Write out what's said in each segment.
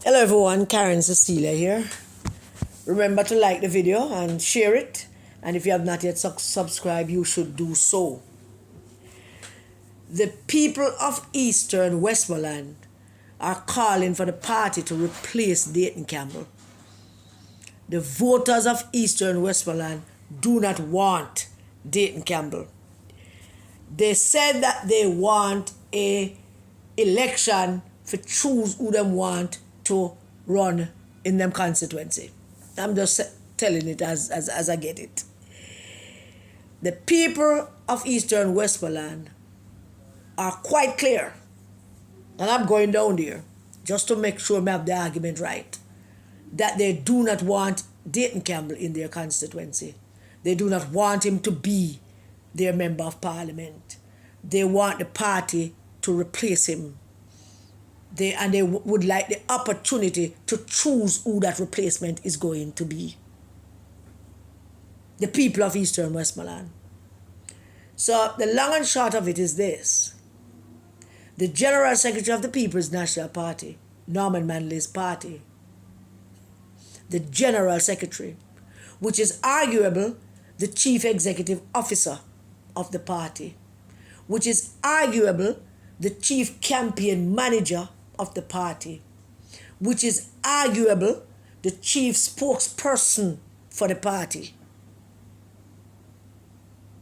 Hello everyone, Karen Cecilia here. Remember to like the video and share it. And if you have not yet subscribed, you should do so. The people of Eastern Westmoreland are calling for the party to replace Dayton Campbell. The voters of Eastern Westmoreland do not want Dayton Campbell. They said that they want a election for choose who them want to run in them constituency. I'm just telling it as I get it. The people of Eastern Westmoreland are quite clear, and I'm going down there just to make sure I have the argument right, that they do not want Dayton Campbell in their constituency. They do not want him to be their member of parliament. They want the party to replace him. They would like the opportunity to choose who that replacement is going to be. The people of Eastern Westmoreland. So the long and short of it is this. The General Secretary of the People's National Party, Norman Manley's party, the General Secretary, which is arguable the Chief Executive Officer of the party, which is arguable the Chief Campaign Manager of the party, which is arguable the chief spokesperson for the party.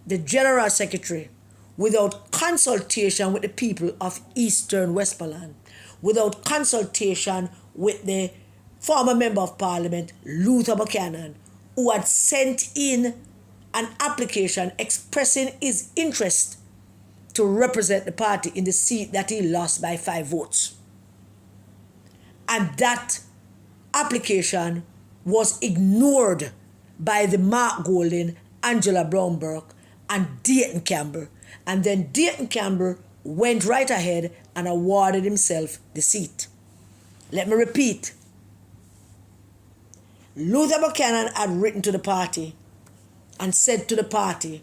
The General Secretary, without consultation with the people of Eastern Westmoreland, without consultation with the former Member of Parliament, Luther Buchanan, who had sent in an application expressing his interest to represent the party in the seat that he lost by 5 votes. And that application was ignored by the Mark Golding, Angela Brown-Burke, and Dayton Campbell. And then Dayton Campbell went right ahead and awarded himself the seat. Let me repeat. Luther Buchanan had written to the party and said to the party,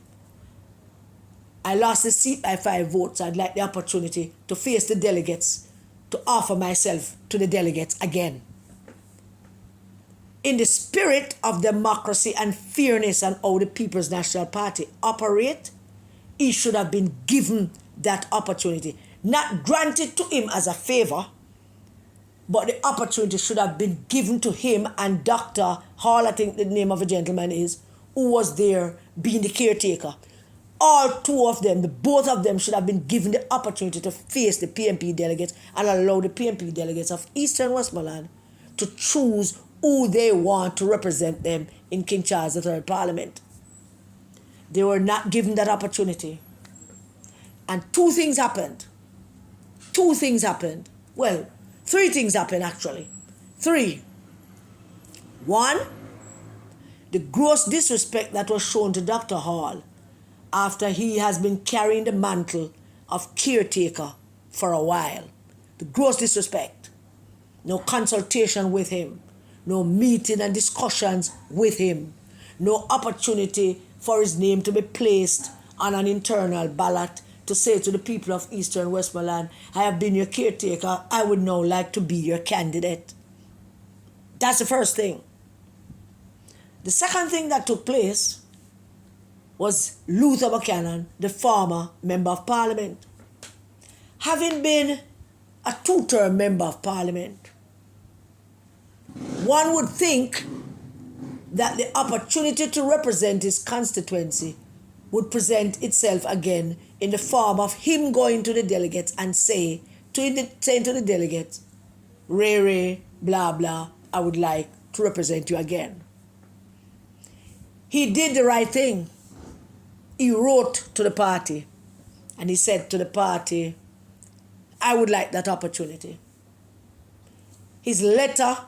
I lost the seat by 5 votes. I'd like the opportunity to face the delegates, to offer myself to the delegates again. In the spirit of democracy and fairness and how the People's National Party operate, he should have been given that opportunity. Not granted to him as a favor, but the opportunity should have been given to him and Dr. Hall, I think the name of the gentleman is, who was there being the caretaker. All 2 of them, both of them should have been given the opportunity to face the PNP delegates and allow the PNP delegates of Eastern Westmoreland to choose who they want to represent them in King Charles III Parliament. They were not given that opportunity. And 2 things happened. 2 things happened. Well, 3 things happened actually. 3. 1, the gross disrespect that was shown to Dr. Hall after he has been carrying the mantle of caretaker for a while. The gross disrespect. No consultation with him. No meeting and discussions with him. No opportunity for his name to be placed on an internal ballot to say to the people of Eastern Westmoreland, I have been your caretaker, I would now like to be your candidate. That's the first thing. The second thing that took place was Luther Buchanan, the former Member of Parliament. Having been a 2-term Member of Parliament, one would think that the opportunity to represent his constituency would present itself again in the form of him going to the delegates and saying to the delegates, Ray, blah, blah, I would like to represent you again. He did the right thing. He wrote to the party and he said to the party, I would like that opportunity. His letter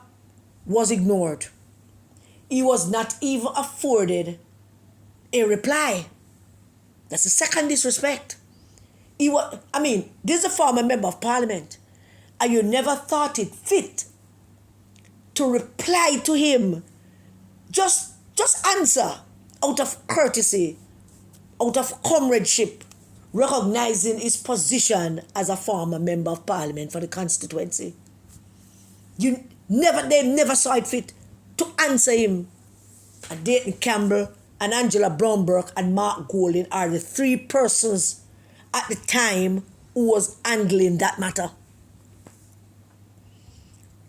was ignored. He was not even afforded a reply. That's the second disrespect. This is a former Member of Parliament, and you never thought it fit to reply to him. Just answer out of courtesy, out of comradeship, recognizing his position as a former Member of Parliament for the constituency. They never saw it fit to answer him. And Dayton Campbell and Angela Brownberg and Mark Golding are the three persons at the time who was handling that matter.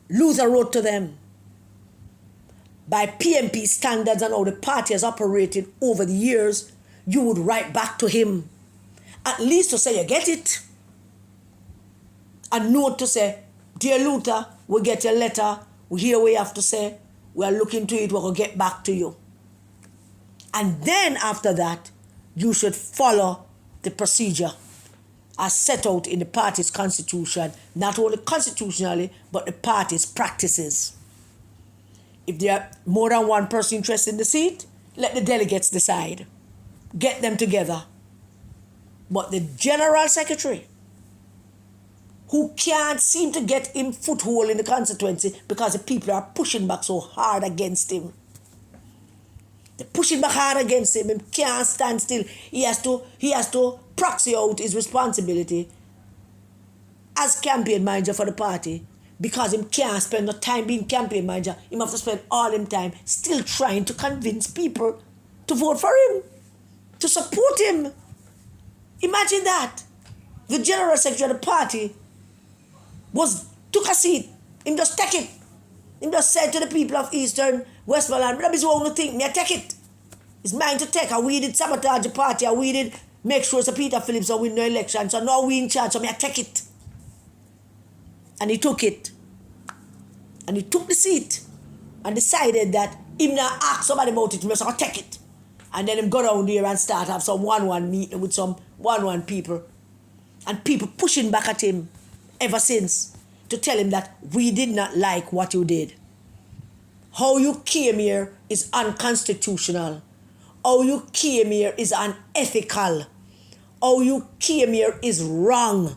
Luther wrote to them, by PMP standards and how the party has operated over the years, you would write back to him, at least to say you get it. A note to say, dear Luther, we get your letter, we hear what you have to say, we are looking to it, we're going to get back to you. And then after that, you should follow the procedure as set out in the party's constitution, not only constitutionally, but the party's practices. If there are more than one person interested in the seat, let the delegates decide. Get them together. But the General Secretary, who can't seem to get him foothold in the constituency because the people are pushing back so hard against him. They're pushing back hard against him. He can't stand still. He has to proxy out his responsibility as campaign manager for the party, because he can't spend no time being campaign manager. He have to spend all him time still trying to convince people to vote for him, to support him. Imagine that. The General Secretary of the party took a seat. Him just take it. Him just said to the people of Eastern Westmoreland, that is what I think, me I take it. It's mine to take. And we did sabotage the party, and we did make sure Sir Peter Phillips will win no election. So now we in charge, so me I take it. And he took it. And he took the seat and decided that him not ask somebody about it, he must take it. And then him go down there and start have some one-one meeting with some one-one people. And people pushing back at him ever since to tell him that we did not like what you did. How you came here is unconstitutional. How you came here is unethical. How you came here is wrong.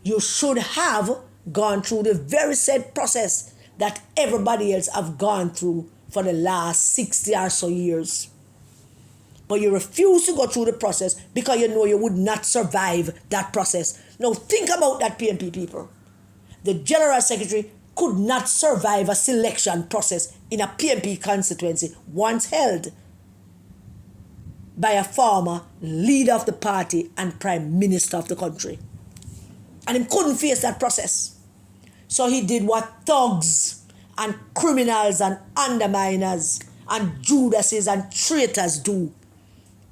You should have gone through the very said process that everybody else have gone through for the last 60 or so years. But you refuse to go through the process because you know you would not survive that process. Now think about that, PMP people. The General Secretary could not survive a selection process in a PMP constituency once held by a former leader of the party and Prime Minister of the country. And he couldn't face that process. So he did what thugs and criminals and underminers and Judases and traitors do.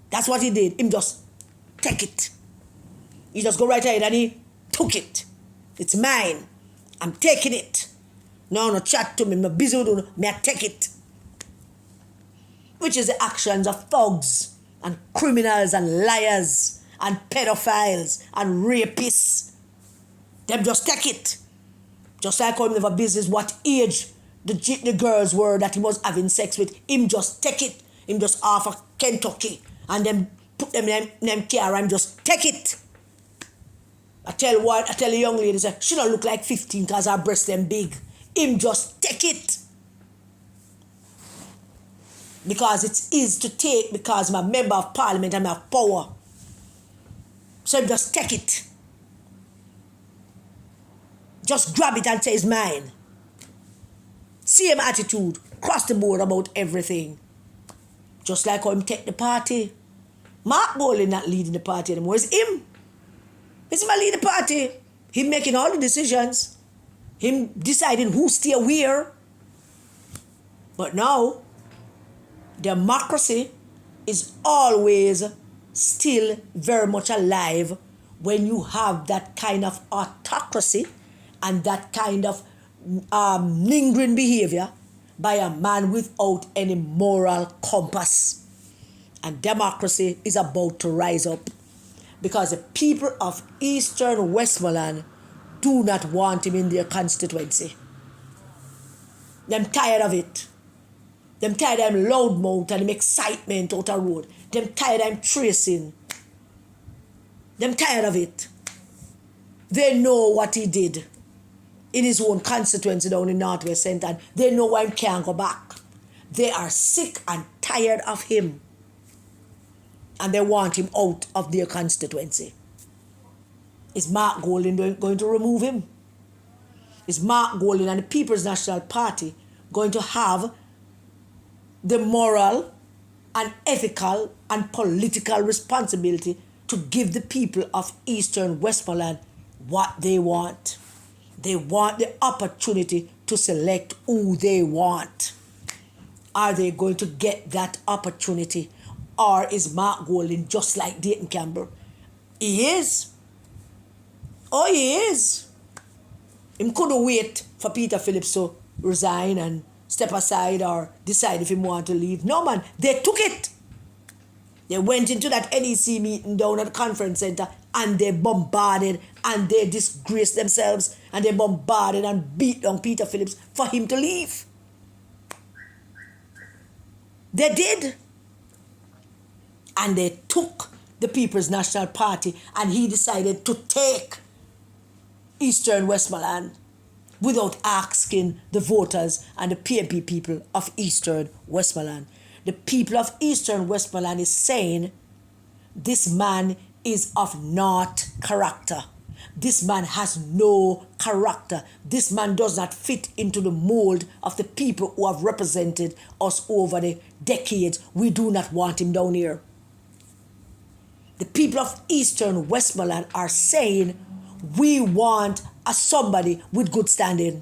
That's what he did. Him just take it. He just go right ahead and he took it. It's mine. I'm taking it. No chat to me. I'm busy with it. Me I take it. Which is the actions of thugs and criminals and liars and pedophiles and rapists. Them just take it. Just like how him never business what age the girls were that he was having sex with. Him just take it. Him just offer Kentucky and then put them in them car and just take it. I tell a young lady, say, she don't look like 15 because her breasts them big. Him just take it. Because it's easy to take because I'm a member of parliament and I have power. So him just take it. Just grab it and say it's mine. Same attitude, across the board about everything. Just like how him take the party. Mark Golding not leading the party anymore. It's him. It's him leading the party. Him making all the decisions. Him deciding who stay where. But now, democracy is always still very much alive when you have that kind of autocracy and that kind of lingering behavior by a man without any moral compass. And democracy is about to rise up because the people of Eastern Westmoreland do not want him in their constituency. Them tired of it. Them tired of him loudmouth and him excitement out the road. Them tired of him tracing. Them tired of it. They know what he did in his own constituency down in Northwest Centre. And they know why he can't go back. They are sick and tired of him. And they want him out of their constituency. Is Mark Golding going to remove him? is Mark Golding and the People's National Party going to have the moral and ethical and political responsibility to give the people of Eastern Westmoreland what they want? They want the opportunity to select who they want. Are they going to get that opportunity? Or is Mark Golding just like Dayton Campbell? He is. Oh, he is. He couldn't wait for Peter Phillips to resign and step aside or decide if he wanted to leave. No, man, they took it. They went into that NEC meeting down at the conference center and they bombarded and they disgraced themselves and they bombarded and beat down Peter Phillips for him to leave. They did. And they took the People's National Party and he decided to take Eastern Westmoreland without asking the voters and the PNP people of Eastern Westmoreland. The people of Eastern Westmoreland is saying this man is of naught character. This man has no character. This man does not fit into the mold of the people who have represented us over the decades. We do not want him down here. The people of Eastern Westmoreland are saying we want somebody with good standing.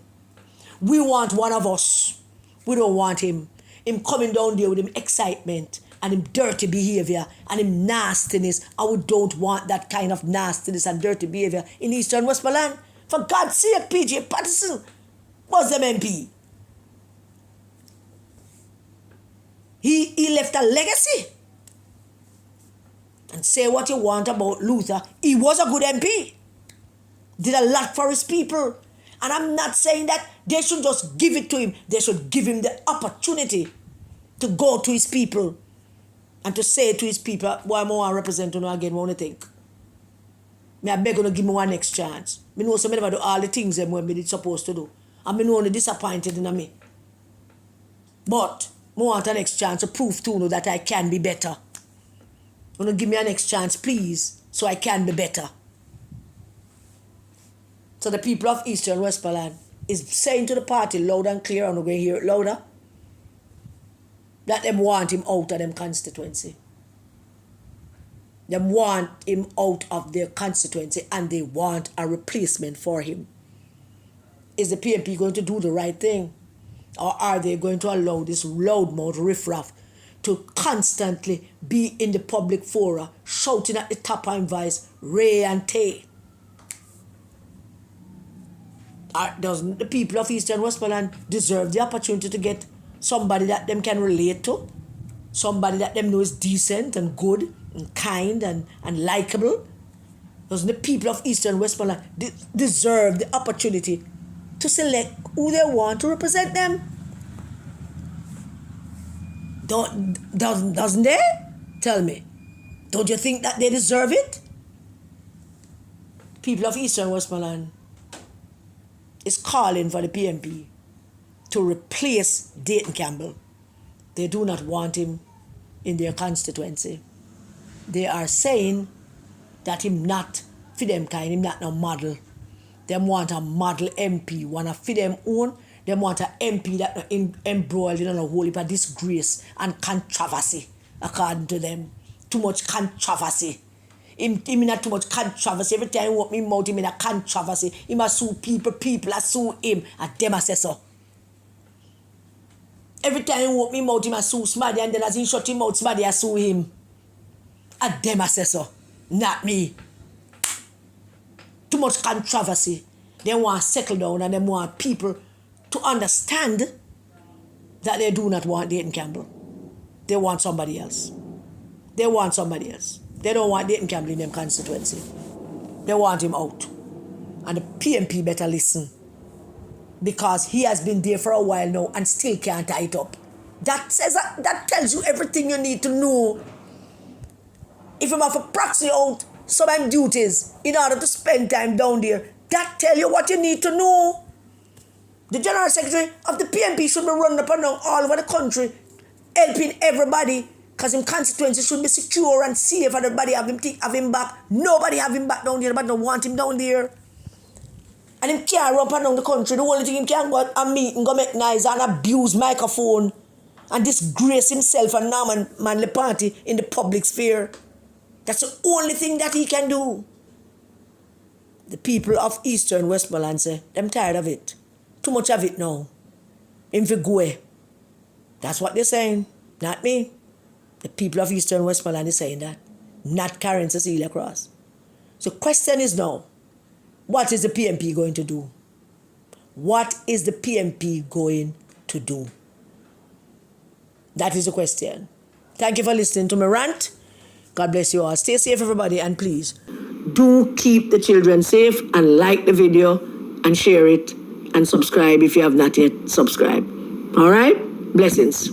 We want one of us. We don't want him coming down there with him excitement and him dirty behavior and him nastiness. And we don't want that kind of nastiness and dirty behavior in Eastern Westmoreland. For God's sake, P.J. Patterson was the MP. He left a legacy. And say what you want about Luther. He was a good MP. Did a lot for his people. And I'm not saying that they should just give it to him. They should give him the opportunity to go to his people and to say to his people, boy, I want to represent you again, what you think? I beg you to give me one next chance. I know some never do all the things that I'm supposed to do. And I know only disappointed in me. But I want a next chance to prove to you that I can be better. You give me a next chance, please, so I can be better. So the people of Eastern Westmoreland is saying to the party loud and clear, and we're going to hear it louder, that them want him out of them constituency. They want him out of their constituency and they want a replacement for him. Is the PNP going to do the right thing? Or are they going to allow this loudmouth riffraff to constantly be in the public fora, shouting at the top and voice, Ray and Tay? Doesn't the people of Eastern Westmoreland deserve the opportunity to get somebody that them can relate to? Somebody that them know is decent and good and kind and likable? Doesn't the people of Eastern Westmoreland deserve the opportunity to select who they want to represent them? Doesn't they? Tell me. Don't you think that they deserve it? People of Eastern Westmoreland is calling for the PNP to replace Dayton Campbell. They do not want him in their constituency. They are saying that him not for them kind, him not no model. They want a model MP, want to for them own. They want an MP that embroiled in a whole heap of disgrace and controversy, according to them. Too much controversy. Him not too much controversy. Every time he want me mouth, him in a controversy. He must sue people a sue him, and them a say so. Every time he want me mouth, him a sue somebody, and then as he shut him out, somebody a sue him. And them a say so. Not me. Too much controversy. They want to settle down and they want people to understand that they do not want Dayton Campbell. They want somebody else. They want somebody else. They don't want Dayton Campbell in them constituency. They want him out. And the PNP better listen. Because he has been there for a while now and still can't tie it up. That tells you everything you need to know. If you have to proxy out some duties in order to spend time down there, that tell you what you need to know. The General Secretary of the PNP should be running up and down all over the country, helping everybody, because his constituency should be secure and safe. Everybody have him back. Nobody have him back down there, but don't want him down there. And him can't run up and down the country. The only thing him can go and meet and go make noise and abuse microphone and disgrace himself and Norman Manley Party in the public sphere. That's the only thing that he can do. The people of Eastern Westmoreland say, them tired of it. Too much of it now. Him fi go. That's what they're saying. Not me. The people of Eastern Westmoreland is saying that. Not Karen Cecilia Cross. So the question is now, what is the PMP going to do? What is the PMP going to do? That is the question. Thank you for listening to my rant. God bless you all. Stay safe, everybody, and please do keep the children safe and like the video and share it and subscribe if you have not yet subscribed. All right? Blessings.